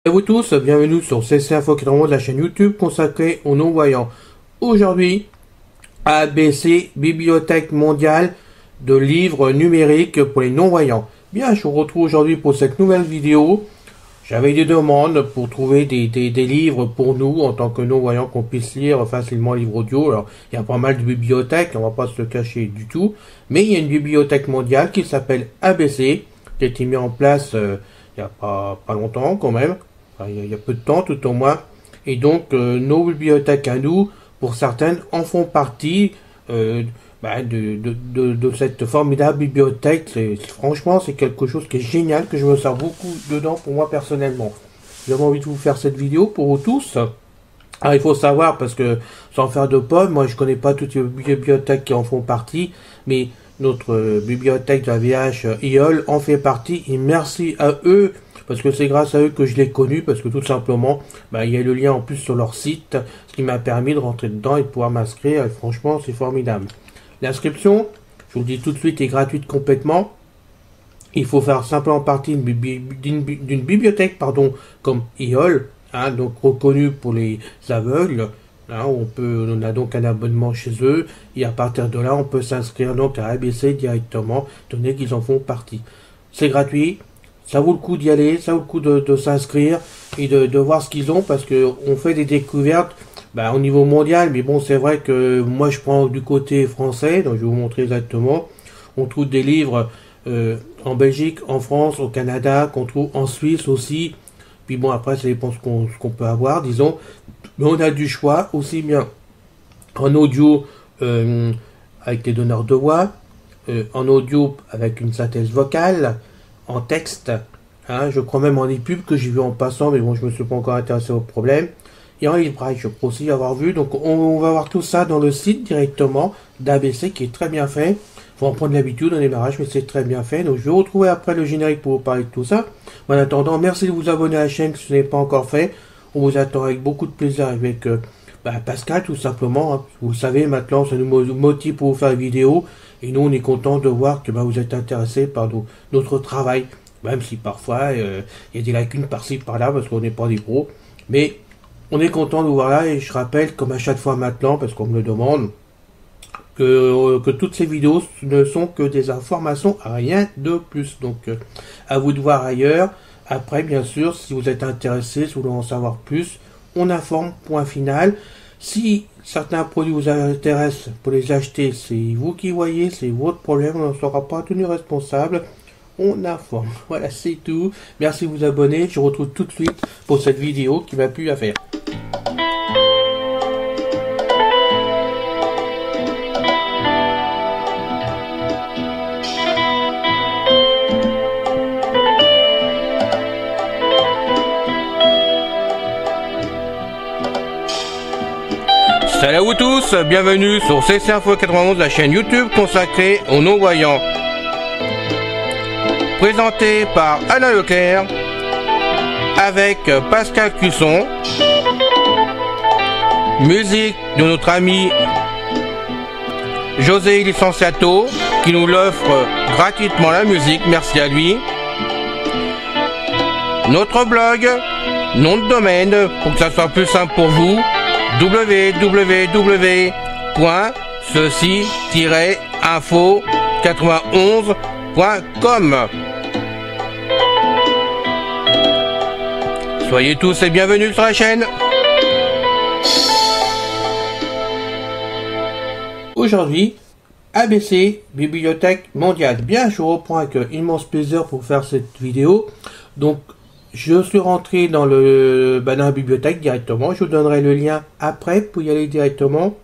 Et vous tous, bienvenue sur CC Info 91, la chaîne YouTube consacrée aux non-voyants. Aujourd'hui, ABC, Bibliothèque mondiale de livres numériques pour les non-voyants. Bien, je vous retrouve aujourd'hui pour cette nouvelle vidéo. J'avais des demandes pour trouver des livres pour nous, en tant que non-voyants, qu'on puisse lire facilement livre audio. Alors, il y a pas mal de bibliothèques, on va pas se le cacher du tout. Mais il y a une bibliothèque mondiale qui s'appelle ABC, qui a été mise en place il n'y a pas longtemps quand même. Enfin, il y a peu de temps tout au moins. Et donc, nos bibliothèques à nous, pour certaines, en font partie de cette formidable bibliothèque. Franchement, c'est quelque chose qui est génial, que je me sers beaucoup dedans pour moi personnellement. J'avais envie de vous faire cette vidéo pour vous tous. Alors, il faut savoir, parce que sans faire de pub, moi je connais pas toutes les bibliothèques qui en font partie, mais notre bibliothèque de la VH IOL en fait partie, et merci à eux, parce que c'est grâce à eux que je l'ai connu, parce que tout simplement, il y a le lien en plus sur leur site, ce qui m'a permis de rentrer dedans et de pouvoir m'inscrire. Franchement, c'est formidable. L'inscription, je vous le dis tout de suite, est gratuite complètement. Il faut faire simplement partie d'une bibliothèque, comme IOL, donc reconnue pour les aveugles. On a donc un abonnement chez eux, et à partir de là, on peut s'inscrire donc à ABC directement, donné qu'ils en font partie. C'est gratuit. Ça vaut le coup d'y aller, ça vaut le coup de s'inscrire et de voir ce qu'ils ont, parce que on fait des découvertes au niveau mondial, mais bon, c'est vrai que moi je prends du côté français, donc je vais vous montrer exactement. On trouve des livres en Belgique, en France, au Canada, qu'on trouve en Suisse aussi. Puis bon, après ça dépend ce qu'on peut avoir, disons. Mais on a du choix, aussi bien en audio avec des donneurs de voix, en audio avec une synthèse vocale, en texte, je crois même en e-pub que j'ai vu en passant, mais bon, je me suis pas encore intéressé au problème, et en livre braille, je crois aussi avoir vu. Donc on va voir tout ça dans le site directement d'ABC, qui est très bien fait. Faut en prendre l'habitude au démarrage, mais c'est très bien fait. Donc je vais retrouver après le générique pour vous parler de tout ça. En attendant, merci de vous abonner à la chaîne si ce n'est pas encore fait. On vous attend avec beaucoup de plaisir avec Pascal, tout simplement. Vous le savez, maintenant, ça nous motive pour vous faire des vidéos. Et nous, on est content de voir que vous êtes intéressés par notre travail. Même si parfois, il y a des lacunes par-ci, par-là, parce qu'on n'est pas des pros. Mais on est content de vous voir là. Et je rappelle, comme à chaque fois maintenant, parce qu'on me le demande, que toutes ces vidéos ne sont que des informations, rien de plus. Donc, à vous de voir ailleurs. Après, bien sûr, si vous êtes intéressé, si vous voulez en savoir plus, on informe, point final. Si certains produits vous intéressent pour les acheter, c'est vous qui voyez, c'est votre problème, on ne sera pas tenu responsable. On informe. Voilà, c'est tout. Merci de vous abonner. Je vous retrouve tout de suite pour cette vidéo qui m'a plu à faire. Salut à vous tous, bienvenue sur CC Info 91, la chaîne YouTube consacrée aux non-voyants. Présenté par Alain Leclerc, avec Pascal Cusson. Musique de notre ami José Licenciato, qui nous l'offre gratuitement la musique, merci à lui. Notre blog, nom de domaine, pour que ça soit plus simple pour vous, www.ceci-info91.com. Soyez tous et bienvenus sur la chaîne. Aujourd'hui, ABC, Bibliothèque mondiale. Bien, je reprends avec immense plaisir pour faire cette vidéo. Donc, je suis rentré dans la bibliothèque directement. Je vous donnerai le lien après pour y aller directement.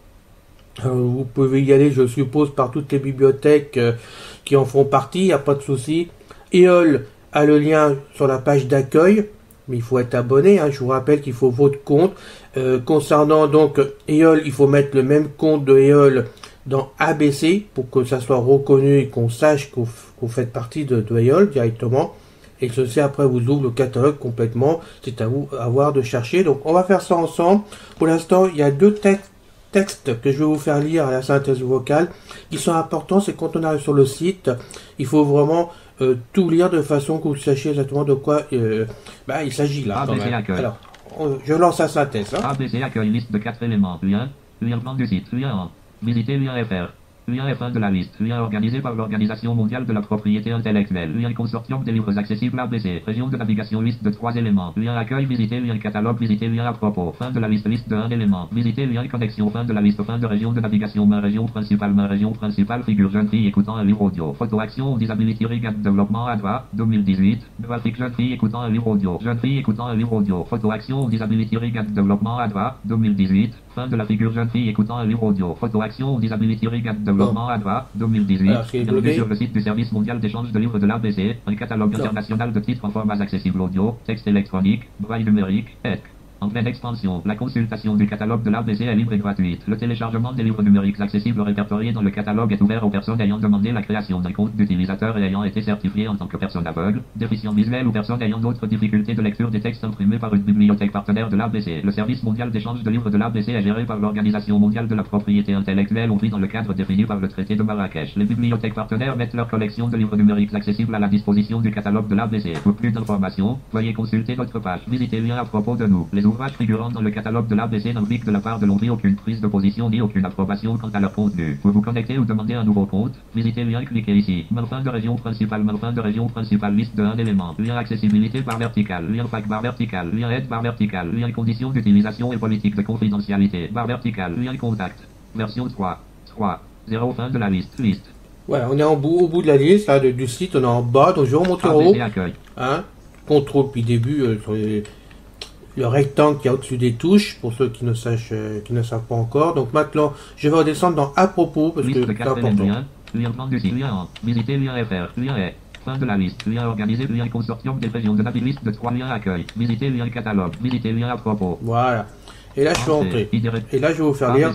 Vous pouvez y aller, je suppose, par toutes les bibliothèques qui en font partie. Il n'y a pas de souci. EOL a le lien sur la page d'accueil, mais il faut être abonné. Je vous rappelle qu'il faut votre compte. Concernant donc EOL, il faut mettre le même compte de EOL dans ABC pour que ça soit reconnu et qu'on sache que vous faites partie de EOL directement. Et ceci après vous ouvre le catalogue complètement. C'est à vous à voir de chercher. Donc on va faire ça ensemble. Pour l'instant, il y a deux textes que je vais vous faire lire à la synthèse vocale qui sont importants. C'est quand on arrive sur le site, il faut vraiment tout lire de façon que vous sachiez exactement de quoi il s'agit là. ABC accueil. Alors, je lance la synthèse. Hein. ABC accueil liste de 4 éléments. Lien plan du site. Lien 1. Visiter lien FR. Lien F1 de la liste. Lien organisé par l'Organisation mondiale de la propriété intellectuelle. Lien consortium des livres accessibles ABC. Région de navigation liste de 3 éléments. Lien accueil visiter lien catalogue visiter lien à propos. Fin de la liste liste de 1 élément. Visiter lien connexion fin de la liste fin de région de navigation main région principale figure jeune fille écoutant un livre audio. Photo action disability regard développement ADVA 2018. Graphique jeune fille écoutant un livre audio. Jeune fille écoutant un livre audio. Photo action disability regard développement ADVA 2018. Fin de la figure jeune fille écoutant un livre audio. Photo action disability regard développement ADVA 2018. Bienvenue sur le site du service mondial d'échange de livres de l'ABC. Un catalogue international de titres en formats accessibles audio, texte électronique, braille numérique, EC. En pleine expansion, la consultation du catalogue de l'ABC est libre et gratuite. Le téléchargement des livres numériques accessibles répertoriés dans le catalogue est ouvert aux personnes ayant demandé la création d'un compte d'utilisateur et ayant été certifiées en tant que personne aveugle, déficient visuel ou personnes ayant d'autres difficultés de lecture des textes imprimés par une bibliothèque partenaire de l'ABC. Le service mondial d'échange de livres de l'ABC est géré par l'Organisation mondiale de la propriété intellectuelle compris dans le cadre défini par le traité de Marrakech. Les bibliothèques partenaires mettent leur collection de livres numériques accessibles à la disposition du catalogue de l'ABC. Pour plus d'informations, veuillez consulter notre page. Visitez le lien à propos de nous. Les ouvrages figurant dans le catalogue de l'ABC n'impliquent de la part de l'ONDRI aucune prise de position ni aucune approbation quant à leur contenu. Vous vous connectez ou demandez un nouveau compte, visitez le lien, cliquez ici. Main fin de région principale, liste de 1 élément. Lien accessibilité barre verticale, lien fac barre verticale, lien aide barre verticale, lien conditions d'utilisation et politique de confidentialité, barre verticale, lien contact. Version 3.0 fin de la liste. Voilà, on est au bout de la liste là, du site, on est en bas, donc je vais remonter en haut. Hein, contrôle puis début sur le rectangle qui est au-dessus des touches, pour ceux qui ne savent pas encore. Donc maintenant, je vais redescendre dans à propos, parce que c'est important. Lien plan du site, lien 1, visiter lien FR, lien est. Fin de la liste. Lien organisé, lien consortium des régions de navigation liste de 3 liens accueil. Visiter lien catalogue, visiter lien à propos. Voilà. Et là, je suis entré. Et là, je vais vous faire lire.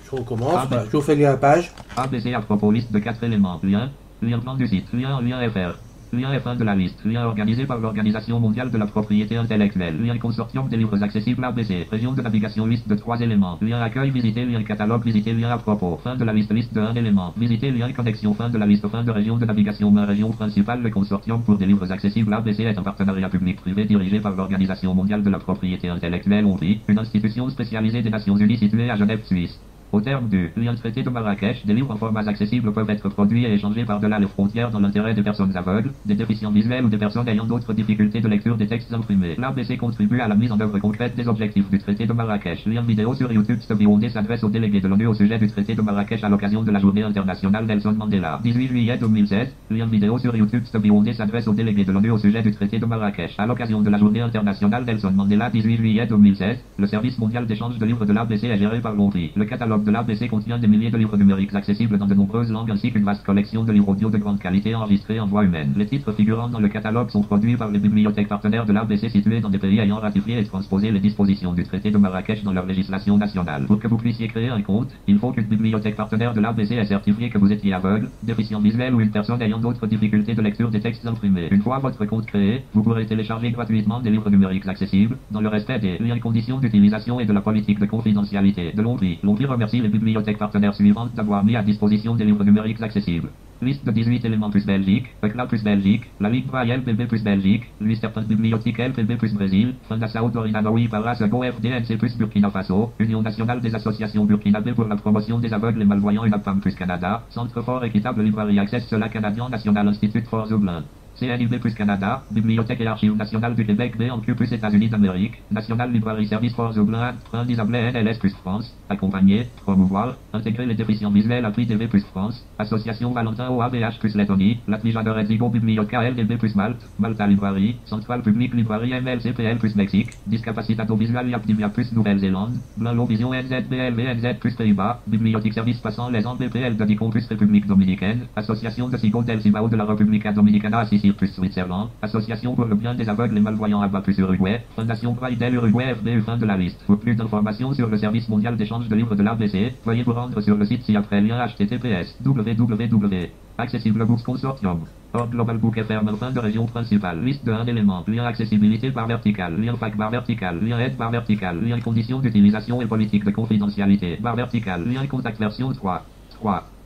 Je recommence. Voilà. Je vous fais lire la page. ABC à propos, liste de 4 éléments. Lien plan du site, lien FR. Lien F1 de la liste. Lien organisé par l'Organisation mondiale de la propriété intellectuelle. Lien consortium des livres accessibles ABC. Région de navigation liste de 3 éléments. Lien accueil visiter lien catalogue visiter lien à propos. Fin de la liste liste de 1 élément. Visiter lien connexion fin de la liste fin de région de navigation main région principale. Le consortium pour des livres accessibles ABC est un partenariat public-privé dirigé par l'Organisation mondiale de la propriété intellectuelle ONDRI, une institution spécialisée des Nations Unies située à Genève, Suisse. Au terme du lien traité de Marrakech, des livres en formats accessibles peuvent être produits et échangés par-delà les frontières dans l'intérêt des personnes aveugles, des déficients visuels ou des personnes ayant d'autres difficultés de lecture des textes imprimés. L'ABC contribue à la mise en œuvre concrète des objectifs du traité de Marrakech. Lien vidéo sur YouTube. Stubby s'adresse aux délégués de l'ONU au sujet du traité de Marrakech à l'occasion de la journée internationale Nelson Mandela. 18 juillet 2016. Lien vidéo sur YouTube. Stubby s'adresse aux délégués de l'ONU au sujet du traité de Marrakech à l'occasion de la journée internationale Nelson Mandela. 18 juillet 2016. Le service mondial d'échange de livres de l'ABC est géré par l'ONDRI. Le catalogue de l'ABC contient des milliers de livres numériques accessibles dans de nombreuses langues ainsi qu'une vaste collection de livres audio de grande qualité enregistrés en voix humaine. Les titres figurant dans le catalogue sont produits par les bibliothèques partenaires de l'ABC situées dans des pays ayant ratifié et transposé les dispositions du traité de Marrakech dans leur législation nationale. Pour que vous puissiez créer un compte, il faut qu'une bibliothèque partenaire de l'ABC ait certifié que vous étiez aveugle, déficient visuel ou une personne ayant d'autres difficultés de lecture des textes imprimés. Une fois votre compte créé, vous pourrez télécharger gratuitement des livres numériques accessibles, dans le respect des conditions d'utilisation et de la politique de confidentialité de l'ONDRI. L'ONDRI remercie les bibliothèques partenaires suivantes d'avoir mis à disposition des livres numériques accessibles. Liste de 18 éléments plus Belgique, ECLA plus Belgique, la Ligue Braille LPB plus Belgique, Luis Serpent Bibliothèque LPB plus Brésil, Fondation Dorinanoui Parasego FDNC plus Burkina Faso, Union nationale des associations burkinabé pour la promotion des aveugles et malvoyants UNAPAM plus Canada, Centre fort équitable Librairie Access Cela Canadien National Institute for the Blind. CNIB plus Canada, Bibliothèque et Archives nationales du Québec BNQ plus États-Unis d'Amérique, National Library Service for the Blind, Train d'Isabelle NLS plus France, accompagner, promouvoir, intégrer les déficients visuels Appli DV plus France, Association Valentin OABH plus Lettonie, Latvija de Redzigo Biblioteca LDB plus Malte, Malta Library, Centrale Publique Library MLCPL plus Mexique, Discapacitato Visual Yapdivia plus Nouvelle-Zélande, Blanlo Vision NZBL VNZ plus Pays-Bas, Bibliothèque Service Passant les ans BPL de Dicon plus République Dominicaine, Association de Sigo del Cibao de la República Dominicana Assisi plus Switzerland, Association pour le bien des aveugles et malvoyants ABBA plus Uruguay, Fondation Braille del Uruguay FBU fin de la liste. Pour plus d'informations sur le service mondial d'échange de livres de l'ABC, veuillez vous rendre sur le site ci-après lien https www. Accessible Books Consortium. Or Global Book FR fin de région principale. Liste de 1 élément. Lien accessibilité par vertical. Lien fac barre vertical. Lien aide barre vertical. Lien conditions d'utilisation et politique de confidentialité. Barre vertical. Lien contact version 3.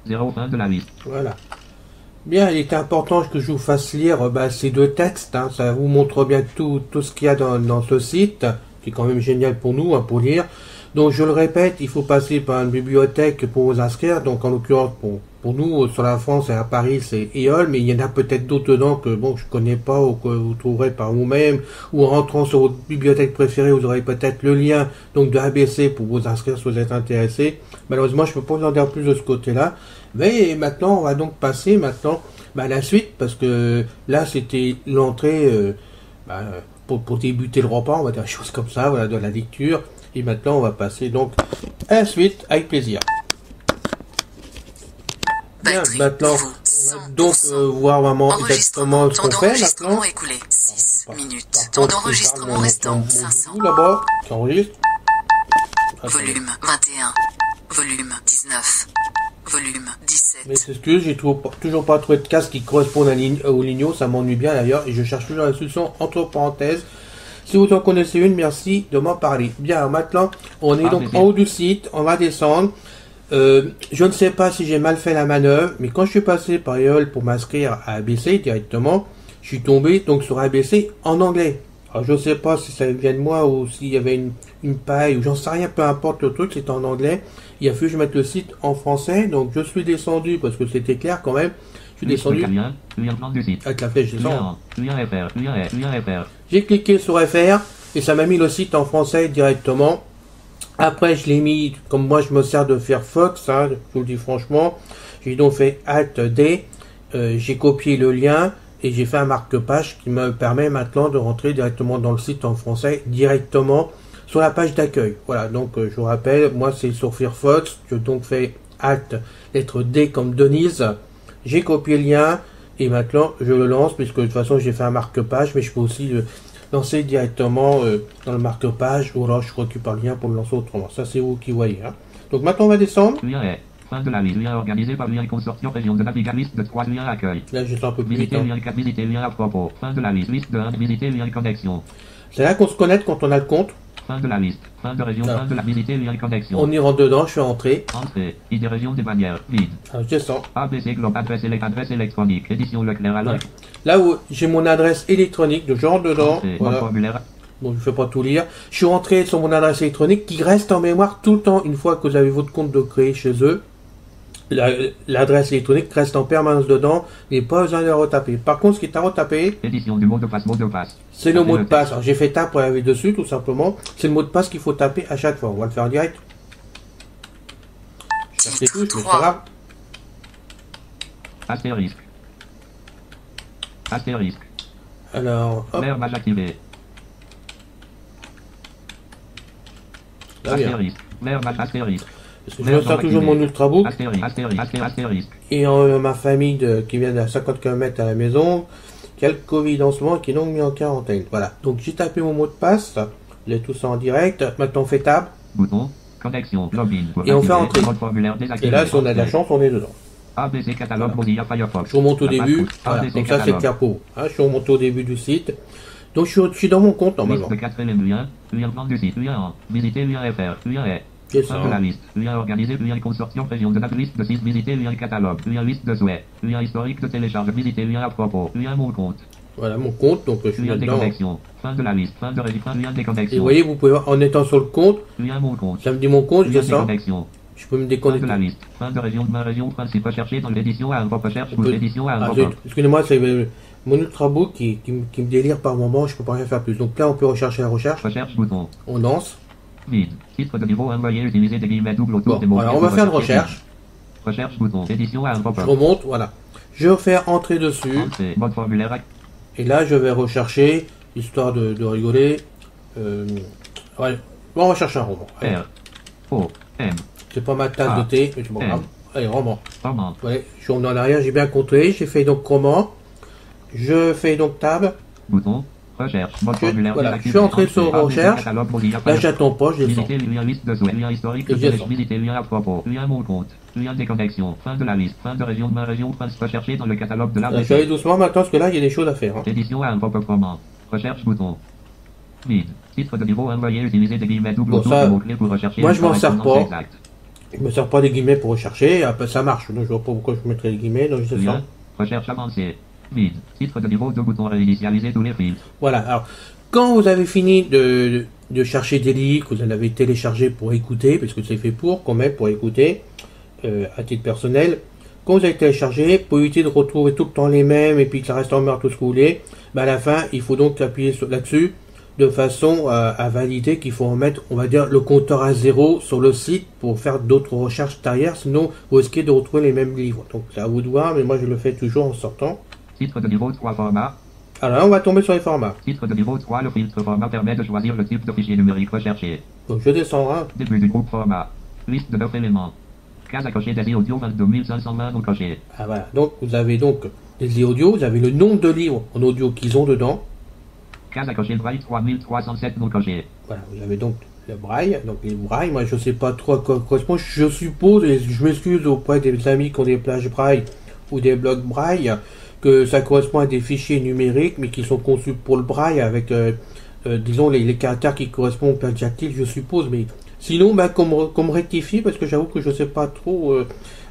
0 fin de la liste. Voilà. Bien, il était important que je vous fasse lire ces deux textes. Hein. Ça vous montre bien tout ce qu'il y a dans ce site, qui est quand même génial pour nous, hein, pour lire. Donc je le répète, il faut passer par une bibliothèque pour vous inscrire. Donc en l'occurrence pour nous, sur la France et à Paris, c'est EOL, mais il y en a peut-être d'autres dedans que bon je connais pas ou que vous trouverez par vous-même. Ou en rentrant sur votre bibliothèque préférée, vous aurez peut-être le lien donc de ABC pour vous inscrire si vous êtes intéressé. Malheureusement, je peux pas vous en dire plus de ce côté-là. Mais maintenant, on va donc passer à la suite, parce que là, c'était l'entrée pour débuter le repas, on va dire des choses comme ça, voilà, de la lecture. Et maintenant, on va passer donc à la suite, avec plaisir. Bien, maintenant, on va donc voir vraiment exactement ce qu'on fait maintenant. Écoulé 6 minutes. Temps d'enregistrement restant 500. D'abord, qui enregistre. Volume 21. Volume 19. Volume 17. Mais c'est excuse, j'ai toujours pas trouvé de casque qui correspond au ligno, ça m'ennuie bien d'ailleurs, et je cherche toujours la solution entre parenthèses. Si vous en connaissez une, merci de m'en parler. Bien, maintenant, on est donc en haut du site, on va descendre. Je ne sais pas si j'ai mal fait la manœuvre, mais quand je suis passé par EOL pour m'inscrire à ABC directement, je suis tombé donc sur ABC en anglais. Alors je ne sais pas si ça vient de moi ou s'il y avait une paille ou j'en sais rien, peu importe le truc, c'est en anglais. Il a fallu que je mette le site en français, donc je suis descendu parce que c'était clair quand même. Je suis descendu avec la flèche descend. J'ai cliqué sur FR et ça m'a mis le site en français directement. Après je l'ai mis, comme moi je me sers de Firefox, hein, je vous le dis franchement, j'ai donc fait Alt D, j'ai copié le lien et j'ai fait un marque-page qui me permet maintenant de rentrer directement dans le site en français directement sur la page d'accueil. Voilà, donc je vous rappelle, moi c'est sur Firefox, je donc fais Alt, lettre D comme Denise, j'ai copié le lien et maintenant je le lance puisque de toute façon j'ai fait un marque-page, mais je peux aussi le lancer directement dans le marque-page ou alors je récupère le lien pour le lancer autrement. Ça c'est vous qui voyez. Hein. Donc maintenant on va descendre. Fin de la liste, lien organisé par lien consortium région de Naviga, liste de 3 liens accueil. Là je suis un peu plus vite. Visiter lien 4, visiter lien à propos. Fin de la liste, liste de 1, visiter lien connexion. C'est là qu'on se connecte quand on a le compte. Fin de la liste, fin de région, fin de la visiter lien connexion. On y rentre dedans, je suis entré. Entrée, ID région des bannières, vide. Alors je descends. ABC Globe, adresse électronique, édition Leclerc à l'heure. Là où j'ai mon adresse électronique, de je rentre dedans. Entrée, voilà. Formulaire. Bon, je ne fais pas tout lire. Je suis rentré sur mon adresse électronique qui reste en mémoire tout le temps une fois que vous avez votre compte de créé chez eux. L'adresse électronique reste en permanence dedans, il n'est pas besoin de la retaper. Par contre, ce qui est à retaper, édition du mot de passe, c'est le mot de passe. Alors, j'ai fait tap pour aller dessus, tout simplement. C'est le mot de passe qu'il faut taper à chaque fois. On va le faire en direct. C'est tout, mais c'est pas grave. Astérisque. Astérisque. Alors, hop. Verbe activé. Astérisque. Verbe astérisque. Parce que je sors toujours mon ultrabook. Astérisque. Et ma famille qui vient à 50 km à la maison, qui a le Covid en ce moment, qui est donc mis en quarantaine. Voilà. Donc j'ai tapé mon mot de passe. J'ai tout ça en direct. Maintenant on fait tab. Bouton. Connexion. Login. Et on fait entrer. Et là, si on a de la chance, on est dedans. ABC catalogue Mozilla Firefox. Je remonte au début. Voilà. Donc ça c'est clair pour vous. Hein, je remonte au début du site. Donc je suis dans mon compte normalement. Liste de 4 liens. Lien plan du site. Lien 1. Visiter lien FR. Lien est. Fin de la liste. Lien organisé. Lien consortium région de la liste de 6. Visiter lien catalogue. Lien liste de souhaits. Lien historique de télécharge. Visiter lien à propos. Lien mon compte. Voilà mon compte. Donc je suis lien dedans. Déconnexion. Fin de la liste. Fin de région. Lien déconnexion. Et vous voyez, vous pouvez voir en étant sur le compte. Lien mon compte. Ça me dit mon compte. Je descends. Je peux me déconnecter. Fin de la liste. Fin de région. Ma région principe recherché dans l'édition à un pop recherche ou l'édition à un pop. Excusez-moi, c'est mon ultrabook qui me délire par moment. Je peux pas rien faire plus. Donc là, on peut rechercher la recherche. Recherche bouton. On lance. Vide. Titre de niveau envoyé, utiliser des guillemets double autour des mots. Voilà, on va faire une recherche. Recherche bouton. Édition à un pop. Je remonte, voilà. Je vais faire entrer dessus. Entrée. Mode formulaire. Et là, je vais rechercher, histoire de rigoler. Ouais. Bon, on va chercher un roman. R. O. M. C'est pas ma tasse de thé, mais c'est pas grave. Allez, roman. Roman. Ouais, je suis en arrière, j'ai bien compté. J'ai fait donc roman. Je fais donc tab. Bouton. Recherche. Mode formulaire. Voilà, je suis entré sur recherche. Là, j'attends pas, je descends. Visiter lien liste de souhaits. Lien historique. Visiter lien à propos. Lien mon compte. Lien déconnexion. Fin de la liste. Fin de région. Ma région. Prince recherché dans le catalogue de la. Je vais aller doucement maintenant parce que là, il y a des choses à faire. Hein. Édition à un pop-up roman. Recherche bouton. Vide. Titre de niveau envoyé. Utiliser des guillemets double autour des mots-clés pour rechercher. Moi, je m'en sers pas. Je me sers pas des guillemets pour rechercher. Après, ça marche. Donc, je vois pas pourquoi je mettrais les guillemets. Donc, je descends. Recherche avancée. Vide. Titre de niveau 2 bouton réinitialiser tous les filtres. Voilà, alors, quand vous avez fini de chercher des livres que vous en avez téléchargé pour écouter, parce que c'est fait pour, quand même, pour écouter, à titre personnel, quand vous avez téléchargé, pour éviter de retrouver tout le temps les mêmes, et puis que ça reste en mémoire tout ce que vous voulez, bah à la fin, il faut donc appuyer là-dessus, de façon à valider qu'il faut remettre, on va dire, le compteur à 0 sur le site pour faire d'autres recherches derrière, sinon vous risquez de retrouver les mêmes livres. Donc c'est à vous de voir, mais moi je le fais toujours en sortant. Titre de niveau 3 format. Alors là, on va tomber sur les formats. Titre de niveau 3, le filtre format permet de choisir le type de fichier numérique recherché. Donc je descends, hein. Début du groupe format. Liste de 9 éléments. Case à cocher d'ASI audio 22520 non coché. Ah voilà, donc vous avez donc les audio, vous avez le nombre de livres en audio qu'ils ont dedans. Case à cocher braille 3307 non coché. Voilà, vous avez donc le braille. Donc les braille, moi je sais pas trop à quoi correspond. Je suppose, et je m'excuse auprès des amis qui ont des plages braille ou des blocs braille, que ça correspond à des fichiers numériques, mais qui sont conçus pour le braille avec, disons, les caractères qui correspondent aux plages tactiles, je suppose. Mais sinon, bah, qu'on me rectifie, parce que j'avoue que je sais pas trop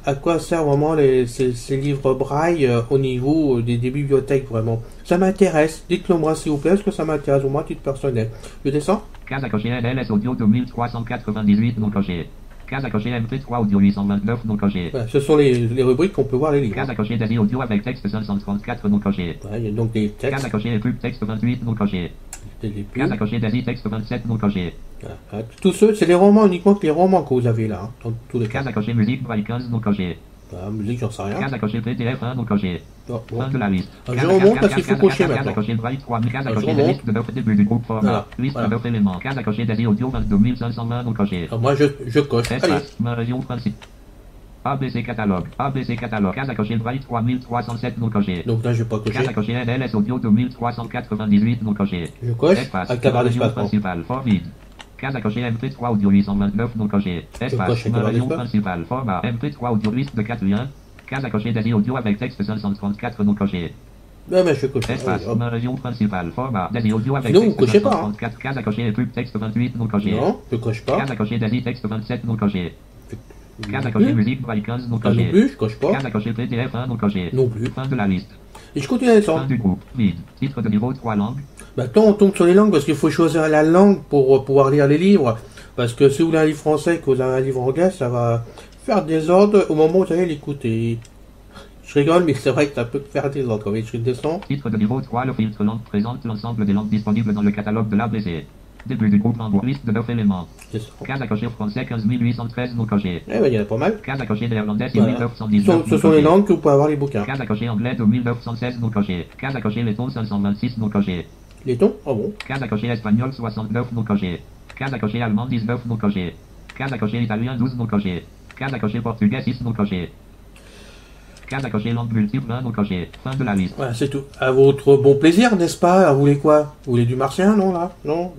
à quoi servent vraiment ces livres braille au niveau des bibliothèques, vraiment. Ça m'intéresse. Dites-le moi, s'il vous plaît, est-ce que ça m'intéresse, au moins, à titre personnel. Je descends. Case à cocher LS audio 2398 non coché. Case à cocher MP3 audio 829 non coché. Voilà, ce sont les rubriques qu'on peut voir les livres. Case à cocher d'ASI audio avec texte 534 non coché. Voilà, il y a donc des textes. Case à cocher les pubs texte 28 non coché. Des pubs. Case à cocher d'ASI texte 27 non coché. Voilà. Tous ceux, c'est les romans, uniquement que les romans que vous avez là, hein, dans tous les cas. Case à cocher musique braille 15 non coché. Voilà, musique, j'en sais rien. Case à cocher PDF 1 non coché. Oh, bon. Fin de la liste. Alors, je remonte parce qu'il faut cocher Case à maintenant. cocher braille 3, case à Alors, je cocher de remonte. liste de 9 début du groupe format. Voilà. Liste Voilà. de 9 éléments. Case à cocher d'ASI audio 22520 non coché. Alors, moi, je coche. Allez. Espace. Région principe. ABC catalogue. ABC catalogue. Case à cocher braille 3307 non coché. Donc là, je vais pas cocher. Case à cocher NLS audio 2398 non coché. Je coche Espace. avec la barre Région d'espace. Bon. principale. Fort vide. Case à cocher MP3 audio 829 non coché. coche Espace. avec la barre Région d'espace. principale. Format MP3 audio liste de 4 liens. Case à cocher d'ASI audio avec texte 534 non coché. Ouais, mais je coche. Espace. Allez, hop. Région principale. Format d'ASI audio avec Sinon, vous texte cochez pas, hein. 534. Case à cocher et pub texte 28 non coché. Non, je coche pas. Case à cocher d'ASI texte 27 non coché. Case à cocher musique braille 15 non Ah, non coché. plus, je coche pas. Case à cocher PDF 1 non coché. Non plus. Fin de la liste. Et je continue à Fin descendre. du groupe. Vide. Titre de niveau 3 langues. Maintenant, on tombe sur les langues parce qu'il faut choisir la langue pour pouvoir lire les livres. Parce que si vous avez un livre français et que vous avez un livre anglais, ça va faire des ordres au moment où vous allez l'écouter. Je rigole, mais c'est vrai que ça peut faire des ordres. Oui, je descends. Titre de niveau 3, le filtre langue présente l'ensemble des langues disponibles dans le catalogue de l'ABC. Début du groupe en liste de 9 éléments. Je descends. Case à cocher français 15813 non coché. Eh ben, il y en a pas mal. Case à cocher néerlandais Voilà. 6919 Ce sont les langues que vous pouvez avoir les bouquins. Case à cocher anglais 2916 non coché. Case à cocher letton 526 non coché. Les tons? Ah bon. Case à cocher espagnol 69 non coché. Case à cocher allemand 19 non coché. Case à cocher italien 12 non coché. Case à cocher portugais 6 non coché. Case à cocher langue multiple 1 non coché. Fin de la liste. Voilà, c'est tout. À votre bon plaisir, n'est-ce pas? Alors, vous voulez quoi? Vous voulez du martien, non, là? Non?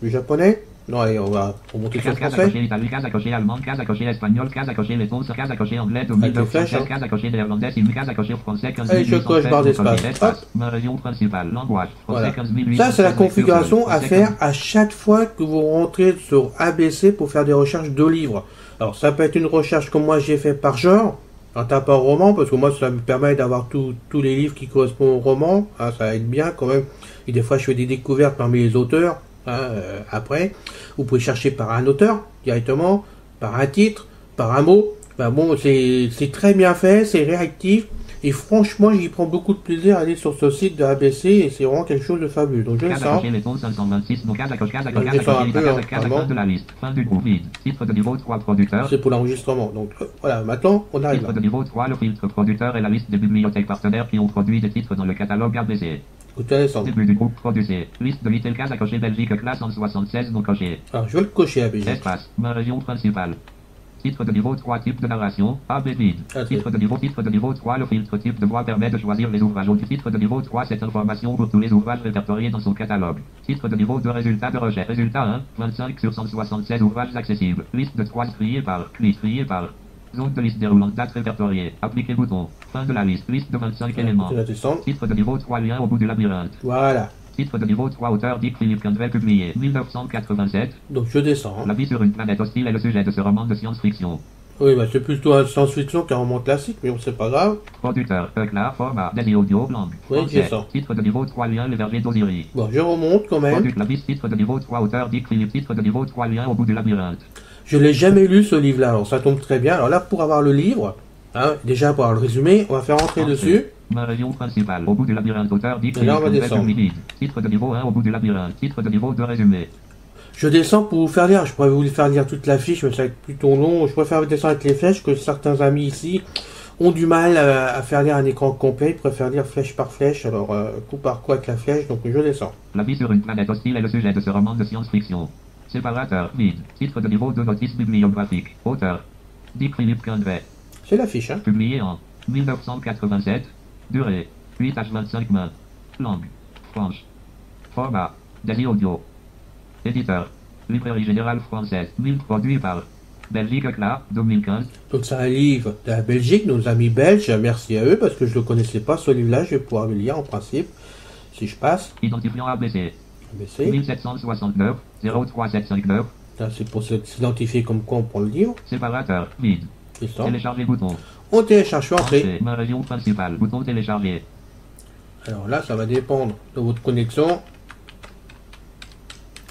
Du japonais? Non, allez, on va remonter sur le Case à français. cocher italien, case à cocher allemand, case à cocher espagnol, case à cocher letton, case à cocher anglais Avec les flèches, 2916, hein. case à cocher néerlandais, case à cocher français 15 Allez, je coche barre d'espace. espace, région principale, langage, français Voilà. 15 Ça, c'est la configuration à faire à chaque fois que vous rentrez sur ABC pour faire des recherches de livres. Alors, ça peut être une recherche comme moi j'ai fait par genre, en tapant roman, parce que moi, ça me permet d'avoir tous les livres qui correspondent au roman. Hein, ça aide bien quand même. Et des fois, je fais des découvertes parmi les auteurs. Hein, après, vous pouvez chercher par un auteur directement, par un titre, par un mot. Ben bon, c'est très bien fait, c'est réactif. Et franchement, j'y prends beaucoup de plaisir à aller sur ce site de ABC et c'est vraiment quelque chose de fabuleux. Donc je Case à sens. cocher letton 526, non, case à cocher, case à Donc, cocher, je sors un peu, hein, case à vraiment. fin de la liste, fin du groupe vide, titre de niveau 3 producteur, C'est pour l'enregistrement. Donc voilà, maintenant on arrive titre là. de niveau 3 le filtre producteur et la liste des bibliothèques partenaires qui ont produit des titres dans le catalogue ABC. Écoutez, descendre. Début du groupe produit. Liste de l'ITEL case à cocher Belgique classe en 76 non coché. Alors je vais le cocher ABC. Espace, ma région principale. Titre de niveau 3 type de narration, AB vide. Ah, Titre de niveau 3 le filtre type de voix permet de choisir les ouvrages au titre de niveau 3 cette information pour tous les ouvrages répertoriés dans son catalogue. Titre de niveau 2 résultat de recherche. Résultat 1, 25 sur 176 ouvrages accessibles. Liste de 3 triés par, trié par. Zone de liste déroulante date répertoriée. Appliquer bouton. Fin de la liste. Liste de 25 éléments. Je vais descendre. Titre de niveau 3 lien au bout du labyrinthe. Voilà. Titre de niveau 3 auteur Dick Philippe Candrel publié 1987. Donc je descends. La vie sur une planète hostile est le sujet de ce roman de science-fiction. Oui, bah c'est plutôt un science-fiction qu'un roman classique, mais bon, c'est pas grave. Producteur, Eclat, format, Daisy Audio, langue. Oui, Français. j'ai ça. Titre de niveau 3, lien, les vergers d'Osiris. Bon, je remonte quand même. Product, la liste, titre de niveau 3, auteur, Dick Philippe, titre de niveau 3, lien au bout du labyrinthe. Je l'ai jamais lu ce livre-là, alors ça tombe très bien. Alors là, pour avoir le livre, hein, déjà pour avoir le résumé, on va faire entrer dessus. Ma région principale, au bout du labyrinthe, auteur, Dick Et là, on va Philippe, descendre. titre de niveau 1, au bout du labyrinthe, titre de niveau 2, résumé. Je descends pour vous faire lire. Je pourrais vous faire lire toute la fiche, mais ça va être plutôt long. Je préfère descendre avec les flèches, que certains amis ici ont du mal à faire lire un écran complet. Ils préfèrent lire flèche par flèche, alors coup par coup avec la flèche, donc je descends. La vie sur une planète hostile est le sujet de ce roman de science-fiction. Séparateur, vide, titre de niveau 2, notice bibliographique, auteur, Dick Philippe Candray, C'est la fiche, hein. publié en 1987, durée, 8h25 mains, langue, franche, format, Daisy Audio, éditeur, Librairie Générale Française, 1000 produits par Belgique Eclat, 2015, Donc c'est un livre de la Belgique, nos amis belges, merci à eux, parce que je ne le connaissais pas, ce livre-là, je vais pouvoir le lire en principe, si je passe. identifiant ABC, ABC. 1769, 03759, Là, c'est pour s'identifier comme quoi on prend le livre. séparateur, vide, C'est ça. télécharger bouton, On télécharge, je suis entré. français, ma région principale, bouton télécharger, Alors là, ça va dépendre de votre connexion.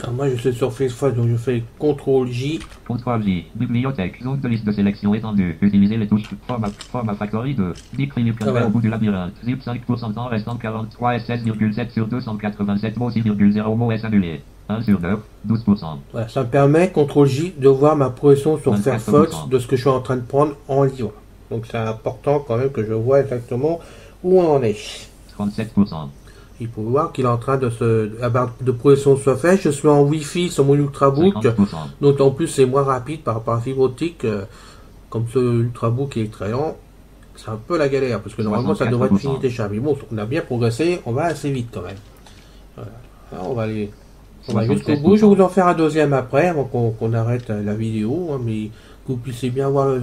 Alors moi, je suis sur Facebook, donc je fais CTRL-J. contrôle J, bibliothèque, zone de liste de sélection étendue, utilisez les touches, format factory 2, Dick Philippe Candray va. au bout du labyrinthe, zip 5% temps restant 43 S 16,7 sur 287 mots 6,0 mots S annulé, 1 sur 9, 12%. Voilà, ça me permet, CTRL-J, de voir ma progression sur 24%. Firefox de ce que je suis en train de prendre en livre. Donc c'est important quand même que je vois exactement où on en est. 37%. Il faut voir qu'il est en train de de progression soit fait. Je suis en Wi-Fi sur mon Ultrabook. 50%. D'autant plus c'est moins rapide par rapport à la fibre optique. Comme ce Ultrabook est très lent, c'est un peu la galère. Parce que normalement ça devrait être fini 64%. déjà. Mais bon, on a bien progressé. On va assez vite quand même. Voilà. Alors, on va aller. On va jusqu'au 76%. bout. Je vais vous en faire un deuxième après, avant qu'on arrête la vidéo. Hein, mais que vous puissiez bien voir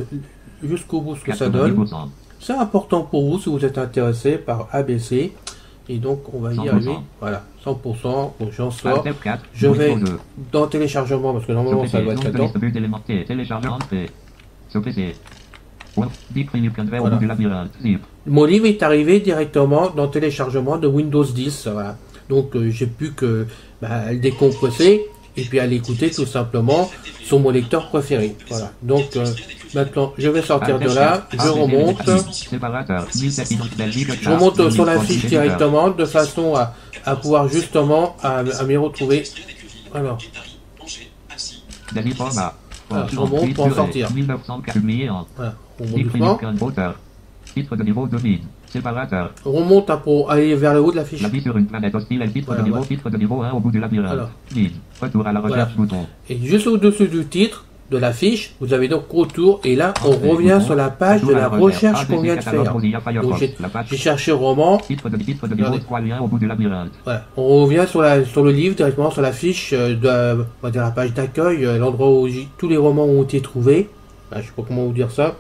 jusqu'au bout ce que ça donne. 90%. C'est important pour vous si vous êtes intéressé par ABC. Et donc, on va y 100%. arriver. Voilà, 100%. Donc, j'en sors. Alt F4, Je vais Windows 2. dans téléchargement, parce que normalement, ça doit être Zone de là-dedans. liste but élémentaire, téléchargeur entrée. Sur PC. Dick Philippe Candray au Voilà. bout du labyrinthe, zip. Mon livre est arrivé directement dans téléchargement de Windows 10. Voilà. Donc, j'ai pu que le décompresser et puis à l'écouter tout simplement sur mon lecteur préféré. Voilà. Donc, maintenant, je vais sortir de là. Je remonte. Séparateur, 1700 Belgique, Je remonte sur la fiche directement de façon à pouvoir justement à m'y retrouver. Alors, Daisy format. voilà, je remonte pour en sortir. 1904 publié en Voilà, on remonte Dick doucement. Philippe Candray, auteur. Titre de niveau 2000. Séparateur. On remonte pour aller vers le haut de la fiche. La vie sur une planète hostile est le titre Voilà, de niveau, ouais. titre de niveau 1 au bout du labyrinthe. Alors. Vide. Retour à la recherche, bouton. Et juste au-dessus du titre de la fiche, vous avez donc retour. Et là, on Entrée, revient bouton. sur la page de Retour à la recherche qu'on vient de catalogue faire. Mozilla Firefox. Donc La page j'ai cherché roman. titre de niveau Regardez. 3 liens au bout du labyrinthe. Voilà. On revient sur le livre directement sur la fiche on va dire la page d'accueil, l'endroit où tous les romans ont été trouvés. Je sais pas comment vous dire ça.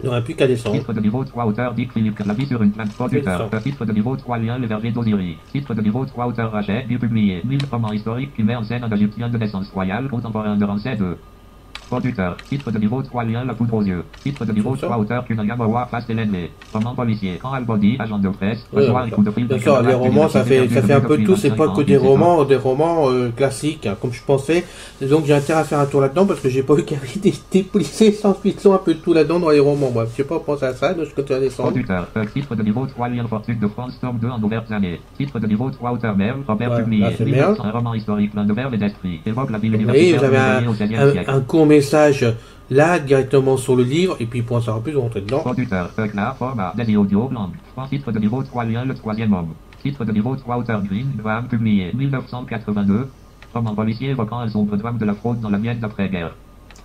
Il n'y aurait plus qu'à descendre. Titre de niveau 3 auteur Dick Philippe La vie sur une plante producteur. Titre de niveau 3 lien les vergers d'Osiris. Titre de niveau 3 auteur Rachet, bien publié. 1000 romans historiques qui met en scène un Égyptien de naissance royale contemporain de Ramsès II. Producteur. Titre de niveau 3 lien La poudre aux yeux. Titre de niveau 3 auteur Kunagamawa Fast et l'ennemi. Roman policier. Quand Albody, agent de presse. Reçoit un coup de fil. Bien sûr, les romans, ça fait un peu de tout, c'est pas que des romans classiques, hein, comme je pensais. Et donc j'ai intérêt à faire un tour là-dedans parce que j'ai pas vu qu'il y avait des policiers science-fiction un peu de tout là-dedans dans les romans. Bref, j'ai pas pensé à ça, donc je continue à descendre. Producteur. Titre de niveau 3 lien Fortune de France tome 2 en ouvertes années. Titre de niveau 3 auteur Merle. Robert Ouais, publié. là, c'est Merle. Un roman historique plein de verbe et d'esprit. Évoque la ville Vous universitaire voyez, vous avez au XVIe siècle. un court message là directement sur le livre et puis pour en savoir plus, vous rentrez dedans. Producteur, Eclat, format, Daisy Audio, langue. Titre de niveau 3 lien, le troisième homme. Titre de niveau 3 auteur Green, drame publié, 1982. Roman policier évoquant un sombre drame de la fraude dans la mienne d'après-guerre.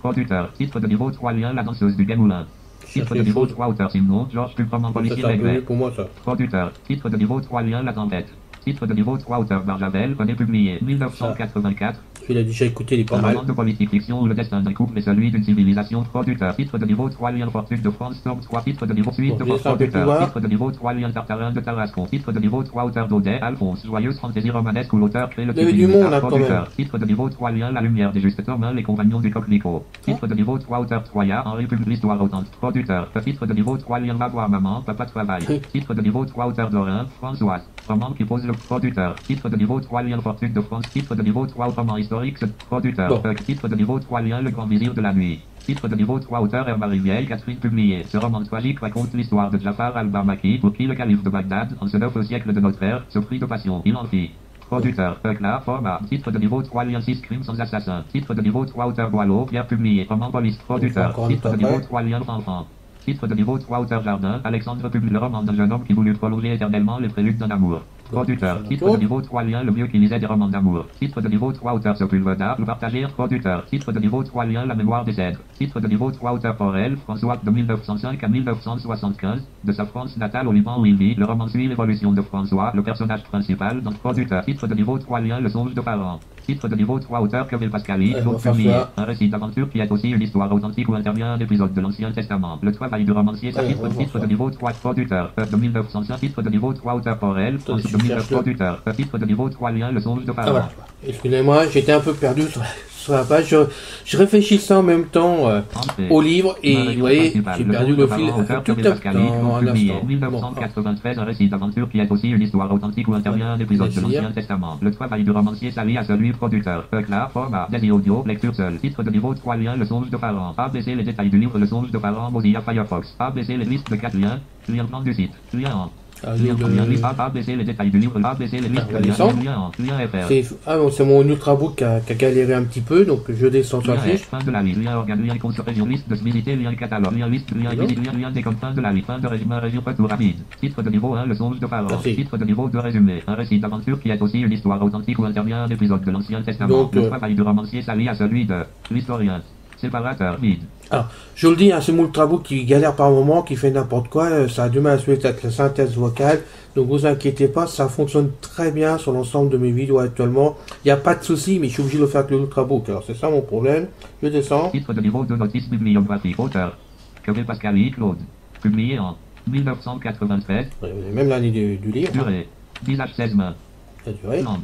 Producteur, titre de niveau 3 lien, la danseuse du Gamoulin. Titre de niveau 3 auteur Simon, Georges Duc, roman Ça, policier c'est un peu Maigret. mieux pour moi, ça. Producteur, titre de niveau 3 lien, la tempête. Titre de niveau 3 auteur Barjavel, René publié, 1984. Il a déjà écouté, il est pas Un mal. roman de politique fiction où le destin d'un couple est celui d'une civilisation. Producteur. Titre de niveau 3, Lien Fortune de France. Storm 3. Titre de niveau 8 Bon, de je laisse un peu plus producteur. voir. Titre de niveau 3, Lien Tartarin de Tarascon. Titre de niveau 3, Auteur d'Audet. Alphonse. Joyeuse fantaisie romanesque où l'auteur crée le Il y avait du monde, hein, quand producteur. même. Titre de niveau 3, Lien La Lumière des Justes Hommes, les Compagnons du Coquelicot. Titre de niveau 3, Auteur Troya. Henri Publie l'Histoire authentique. Producteur. Titre de niveau 3, Lien Va voir maman. Papa travaille. Titre de niveau 3, Auteur Dorin. Françoise. Roman qui pose le producteur. Titre de niveau 3, Lien Fortune de France. Titre de niveau 3, roman historique. Producteur. Bon. Titre de niveau 3, Lien Le Grand Vizir de la Nuit. Titre de niveau 3, auteur Herma Rivière, Catherine publié. Ce roman tragique raconte l'histoire de Jafar al-Barmaki, pour qui le calife de Bagdad, en ce 9e siècle de notre ère, souffrit de passion. Il en fit. Producteur, Peucla, format. Titre de niveau 3, Lien 6, Crimes sans assassin. Titre de niveau 3, auteur Boileau, Pierre publié. Roman police. Producteur. Encore Titre de une niveau fois, 3, Lien enfant. Titre de niveau 3, auteur Jardin, Alexandre publie le roman d'un jeune homme qui voulut prolonger éternellement les préludes d'un amour. Producteur. Titre de niveau 3, Lien le mieux qui lisait des romans d'amour. Titre de niveau 3, auteur Sepulveda, le partager. Producteur. Titre de niveau 3, Lien la mémoire des cèdres. Titre de niveau 3, auteur Forel, François de 1905 à 1975, de sa France natale au Liban où il vit. Le roman suit l'évolution de François, le personnage principal, dans producteur. Titre de niveau 3, Lien le songe de Pharaon. Titre de niveau 3, auteur Kevin Pascali, Claude Fumier. Un récit d'aventure qui est aussi une histoire authentique où intervient un épisode de l'Ancien Testament. Le travail du romancier, titre de niveau 3, producteur. De 1905, titre de niveau 3, auteur Forel, France de 1900, producteur. Titre de niveau 3, Lien le songe de Ah, Pharaon. voilà. Excusez-moi, j'étais un peu perdu sur la page. Je réfléchissais en même temps au livre et vous voyez, j'ai perdu le fil. Tout un instant. 1993, un récit d'aventure qui est aussi une histoire authentique où intervient un épisode de l'Ancien Testament. Le travail du romancier s'allie à celui producteur. Peucla, format, Daisy Audio, lecture seule. Titre de niveau 3, Lien le songe de Pharaon. ABC les détails du livre Le songe de Pharaon, Mozilla Firefox. ABC les listes de 4 liens. Lien plan du site. Lien en. Lien première liste. ABC les détails du livre. ABC les listes de liens. Lien FR. Ah bon, c'est mon ultrabook qui a galéré un petit peu, donc je descends sur la fiche. Fin de la liste. Lien organe, lien contre région, liste de visiter, lien catalogue, lien liste, lien visite, lien des fins de la liste. Fin de résumé, région retour rapide. Titre de niveau 1, le songe de Pharaon. Titre de niveau 2, résumé. Un récit d'aventure qui est aussi une histoire authentique où intervient un épisode de l'Ancien Testament. Donc, le travail du romancier s'allie à celui de l'historien. Séparateur, vide. Alors, je le dis, hein, c'est mon ultrabook qui galère par moment, qui fait n'importe quoi, ça a du mal à se mettre avec la synthèse vocale, donc vous inquiétez pas, ça fonctionne très bien sur l'ensemble de mes vidéos actuellement, il n'y a pas de souci, mais je suis obligé de le faire avec le ultrabook, alors c'est ça mon problème, je descends. Titre de niveau 2, notice bibliographique, auteur, Kevin Pascali, Claude, publié en 1993, même l'année du livre. Durée, 10h16 mains, La durée. langue,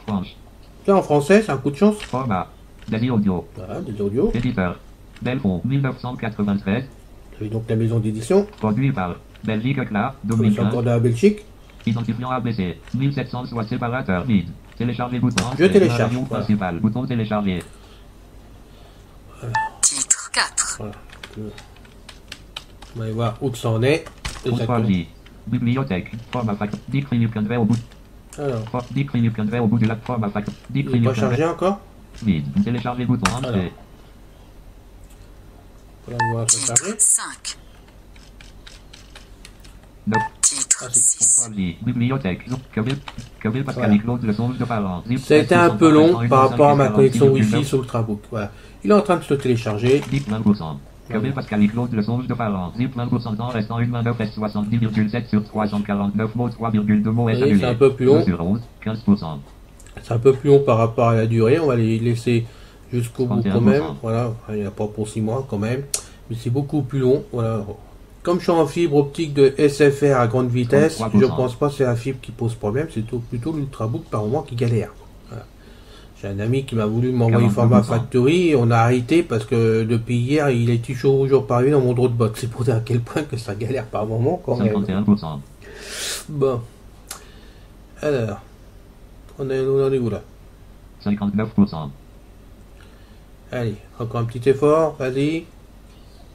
franche, Là en français, c'est un coup de chance. format, Daisy Audio, Voilà, des audios. éditeur, Belfond, 1993, Vous avez donc la maison d'édition, produit par Belgique Cla, c'est 2015, encore de la Belgique. identifiant ABC, 1700 soit séparateur, vide, télécharger bouton, Je télécharge, région voilà. principale, bouton télécharger, Titre 4. Voilà. On va voir où que ça en est. contrôle Exactement. J, bibliothèque, format fac, 10 cliniques au bout, Alors, 10 cliniques au bout de la format fac, 10 il n'est cliniques pas chargé encore. vide, télécharger bouton, Alors. entrée, Voilà, on va se charger. Titre 5. 9, Titre Ah, c'est 6. contrôle J, bibliothèque, Kevin Pascali, Voilà. Claude, le songe de Pharaon, Ça a été un peu long par rapport à ma connexion Wi-Fi sur Ultrabook. Voilà. Il est en train de se télécharger. 10,20%. Kevin Pascali, Claude, le songe de Pharaon, 10,20% temps restant 1 main 9 S70,7 sur 349 mots, 3,2 mots S Oui, annulés. c'est un peu plus long. 2 sur 11, 15%. C'est un peu plus long par rapport à la durée. On va les laisser jusqu'au bout quand 31%. même. Voilà. Il n'y a pas pour 6 mois quand même. Mais c'est beaucoup plus long. Voilà. Comme je suis en fibre optique de SFR à grande vitesse, 33%. je pense pas que c'est la fibre qui pose problème. C'est plutôt l'Ultrabook par moment qui galère. Voilà. J'ai un ami qui m'a voulu m'envoyer 42%. format factory. On a arrêté parce que depuis hier, il est toujours par lui dans mon Dropbox. C'est pour dire à quel point que ça galère par moment quand même. 51%. Bon. Alors. On est où là? 59%. Allez, encore un petit effort, vas-y.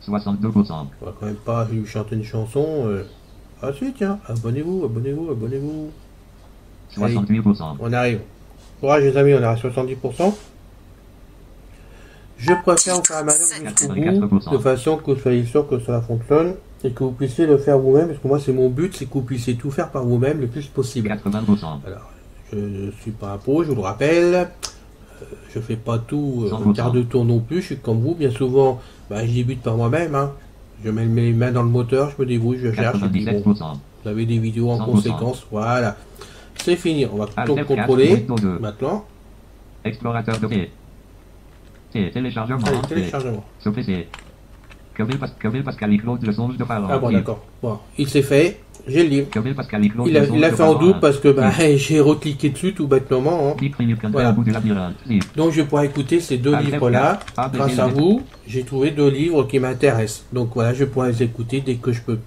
62%. On va quand même pas lui chanter une chanson. Ah si, tiens, abonnez-vous. 68%. On arrive. Courage les amis, on est à 70%. Je préfère vous faire la manœuvre jusqu'au bout, 84%. de façon que vous soyez sûr que cela fonctionne et que vous puissiez le faire vous-même, parce que moi c'est mon but, c'est que vous puissiez tout faire par vous-même le plus possible. 80%. Alors, je ne suis pas un pro, je vous le rappelle. Je fais pas tout 100%. quart de tour non plus, je suis comme vous. Bien souvent, je débute par moi-même. Hein. Je mets mes mains dans le moteur, je me débrouille, je cherche. Et puis, bon, 97%. vous avez des vidéos en 100%. conséquence. Voilà. C'est fini. On va Alt donc F4, contrôler Windows 2. maintenant. Explorateur de T. Téléchargement. Allez, téléchargement. Sur PC. Quevel Pascal Claude, le songe de Pharaon. Ah bon, d'accord. Bon, il s'est fait. J'ai le livre. Quevel Pascal Claude, Il a fait en double parce que bah, j'ai recliqué dessus tout bêtement. Hein. Voilà. Donc je pourrais écouter ces deux livres-là. Grâce à vous, j'ai trouvé deux livres qui m'intéressent. Donc voilà, je pourrais les écouter dès que je peux.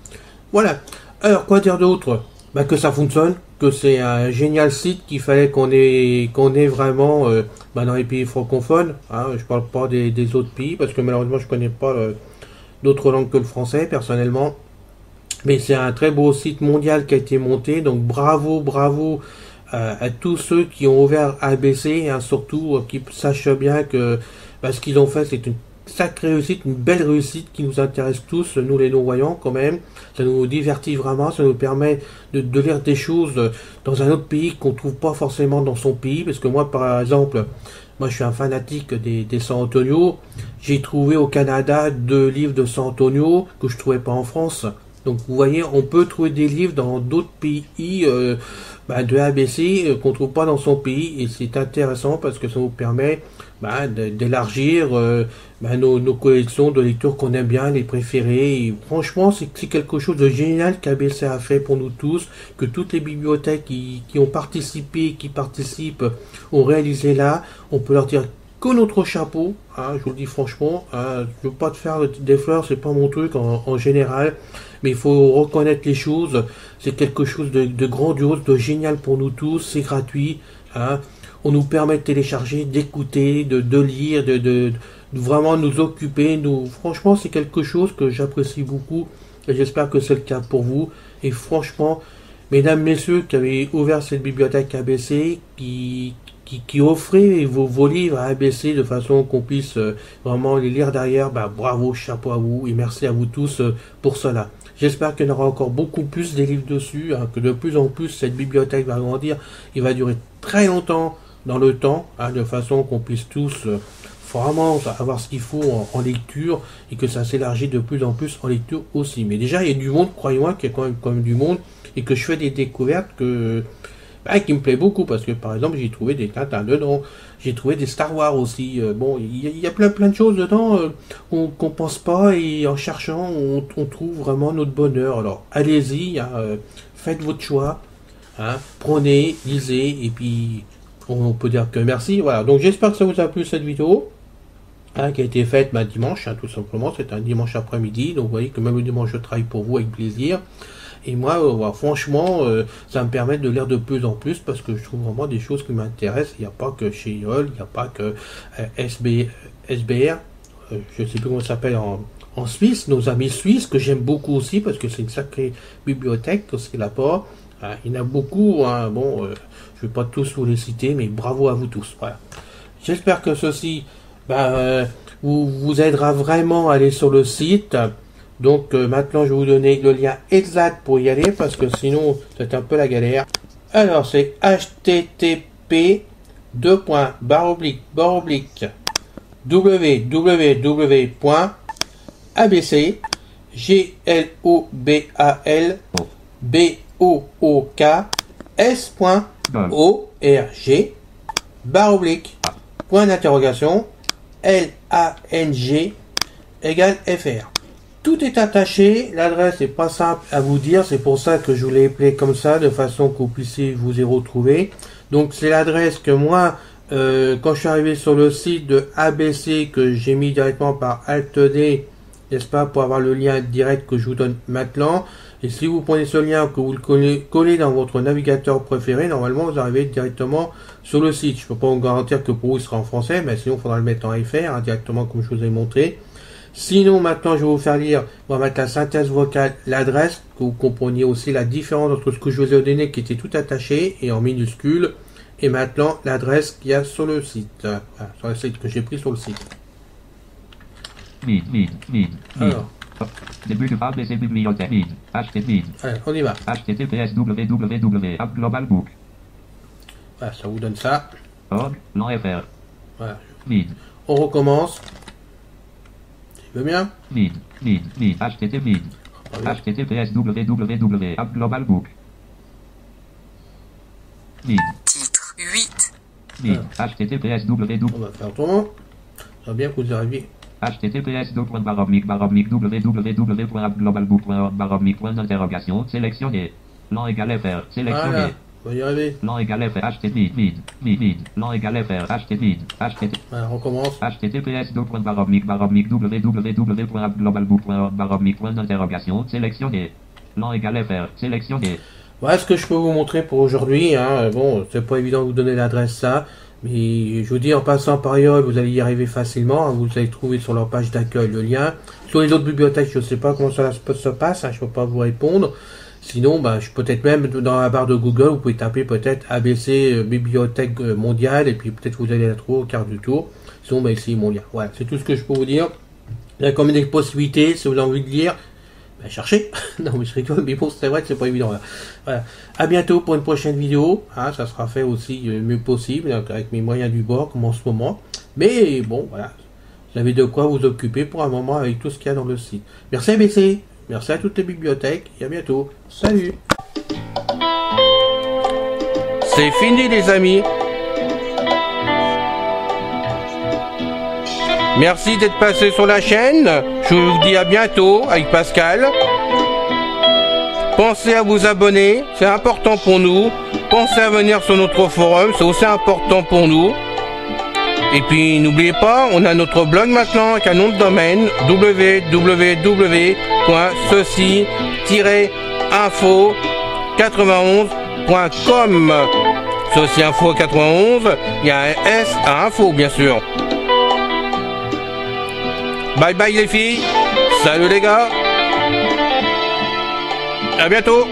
Voilà. Alors, quoi dire d'autre? Bah, que ça fonctionne, que c'est un génial site qu'il fallait qu'on ait vraiment bah, dans les pays francophones. Hein. Je parle pas des autres pays parce que malheureusement je connais pas d'autres langues que le français personnellement. Mais c'est un très beau site mondial qui a été monté. Donc bravo à tous ceux qui ont ouvert ABC, hein, surtout qui sachent bien que bah, ce qu'ils ont fait c'est une sacrée réussite, une belle réussite qui nous intéresse tous, nous les non-voyants quand même. Ça nous divertit vraiment, ça nous permet de lire des choses dans un autre pays qu'on trouve pas forcément dans son pays. Parce que moi par exemple, moi je suis un fanatique des San Antonio. J'ai trouvé au Canada 2 livres de San Antonio que je trouvais pas en France. Donc vous voyez, on peut trouver des livres dans d'autres pays bah, de ABC qu'on trouve pas dans son pays, et c'est intéressant parce que ça nous permet bah, d'élargir bah, nos collections de lectures qu'on aime bien, les préférés. Et franchement, c'est quelque chose de génial qu'ABC a fait pour nous tous, que toutes les bibliothèques qui ont participé, qui participent, ont réalisé là. On peut leur dire que notre chapeau, hein, je vous le dis franchement, hein, je veux pas te faire des fleurs, c'est pas mon truc en général, mais il faut reconnaître les choses. C'est quelque chose de grandiose, de génial pour nous tous, c'est gratuit, hein. On nous permet de télécharger, d'écouter, de lire, de vraiment nous occuper. Franchement, c'est quelque chose que j'apprécie beaucoup, et j'espère que c'est le cas pour vous. Et franchement, mesdames, messieurs qui avez ouvert cette bibliothèque ABC, qui offrait vos livres à ABC de façon qu'on puisse vraiment les lire derrière, bah, bravo, chapeau à vous, et merci à vous tous pour cela. J'espère qu'il y en aura encore beaucoup plus des livres dessus, hein, que de plus en plus cette bibliothèque va grandir. Il va durer très longtemps dans le temps, hein, de façon qu'on puisse tous vraiment avoir ce qu'il faut en lecture, et que ça s'élargit de plus en plus en lecture aussi. Mais déjà, il y a du monde, croyez-moi, qu'il y a quand même du monde, et que je fais des découvertes qui me plaît beaucoup, parce que par exemple j'ai trouvé des Tintins dedans, j'ai trouvé des Star Wars aussi, bon il y a plein de choses dedans qu'on pense pas, et en cherchant on trouve vraiment notre bonheur. Alors allez-y, hein, faites votre choix, hein, prenez, lisez, et puis on peut dire que merci. Voilà, donc j'espère que ça vous a plu cette vidéo, hein, qui a été faite dimanche, hein, tout simplement. C'est un dimanche après-midi, donc vous voyez que même le dimanche je travaille pour vous avec plaisir. Et moi, franchement, ça me permet de lire de plus en plus, parce que je trouve vraiment des choses qui m'intéressent. Il n'y a pas que chez Yol, il n'y a pas que SBR, je ne sais plus comment ça s'appelle en Suisse, nos amis suisses, que j'aime beaucoup aussi, parce que c'est une sacrée bibliothèque aussi là-bas. Il y en a beaucoup, hein, bon, je ne vais pas tous vous les citer, mais bravo à vous tous. Voilà. J'espère que ceci vous aidera vraiment à aller sur le site. Donc maintenant je vais vous donner le lien exact pour y aller, parce que sinon c'est un peu la galère. Alors c'est http://www.abc.lang/fr. Tout est attaché, l'adresse n'est pas simple à vous dire, c'est pour ça que je vous l'ai appelé comme ça, de façon que vous puissiez vous y retrouver. Donc c'est l'adresse que moi, quand je suis arrivé sur le site de ABC, que j'ai mis directement par Alt-D, n'est-ce pas, pour avoir le lien direct que je vous donne maintenant. Et si vous prenez ce lien, que vous le collez dans votre navigateur préféré, normalement vous arrivez directement sur le site. Je ne peux pas vous garantir que pour vous il sera en français, mais sinon il faudra le mettre en FR, hein, directement comme je vous ai montré. Sinon, maintenant, je vais vous faire lire, on va mettre la synthèse vocale, l'adresse, que vous compreniez aussi la différence entre ce que je vous ai donné, qui était tout attaché et en minuscule, et maintenant l'adresse qu'il y a sur le site, sur le site que j'ai pris sur le site. Alors. Début de ABC bibliothèque. HTTP. Allez, on y va. HTTPS www.appglobalbook. Voilà, ça vous donne ça. Org, l'enfr. Voilà. On recommence. Tu veux bien? HTTP. HTTPS www.appglobalbook. Titre 8. Bit. HTTPS www. On va faire autrement. Ça va bien que vous arriviez. HTTPS www.www.globalbook.org/mic.d'interrogation sélectionné. Lan égale FR sélectionné. Voilà, on va y arriver. Lan égale FR HTTP mid. Lan égale FR HTTP HTTP. Voilà, on recommence. HTTPS www.www.globalbook.org/mic.d'interrogation sélectionné. Lan égale FR sélectionné. Voilà ce que je peux vous montrer pour aujourd'hui. Hein. Bon, c'est pas évident de vous donner l'adresse là. Mais je vous dis, en passant par ailleurs, vous allez y arriver facilement. Vous allez trouver sur leur page d'accueil le lien. Sur les autres bibliothèques, je ne sais pas comment ça se passe. Hein, je ne peux pas vous répondre. Sinon, je peut-être même dans la barre de Google, vous pouvez taper peut-être ABC Bibliothèque mondiale. Et puis peut-être vous allez la trouver au quart du tour. Sinon, ici mon lien. Voilà, c'est tout ce que je peux vous dire. Il y a quand même des possibilités, si vous avez envie de lire. Cherchez. Non, mais je rigole, mais bon, c'est vrai que c'est pas évident. Là. Voilà. À bientôt pour une prochaine vidéo. Hein, ça sera fait aussi le mieux possible, avec mes moyens du bord, comme en ce moment. Mais bon, voilà. Vous avez de quoi vous occuper pour un moment avec tout ce qu'il y a dans le site. Merci ABC. Merci à toutes les bibliothèques. Et à bientôt. Salut. C'est fini, les amis. Merci d'être passé sur la chaîne. Je vous dis à bientôt avec Pascal. Pensez à vous abonner, c'est important pour nous. Pensez à venir sur notre forum, c'est aussi important pour nous. Et puis n'oubliez pas, on a notre blog maintenant avec un nom de domaine www.ceci-info91.com. Ceci Info 91, il y a un S à info bien sûr. Bye bye les filles, salut les gars, à bientôt.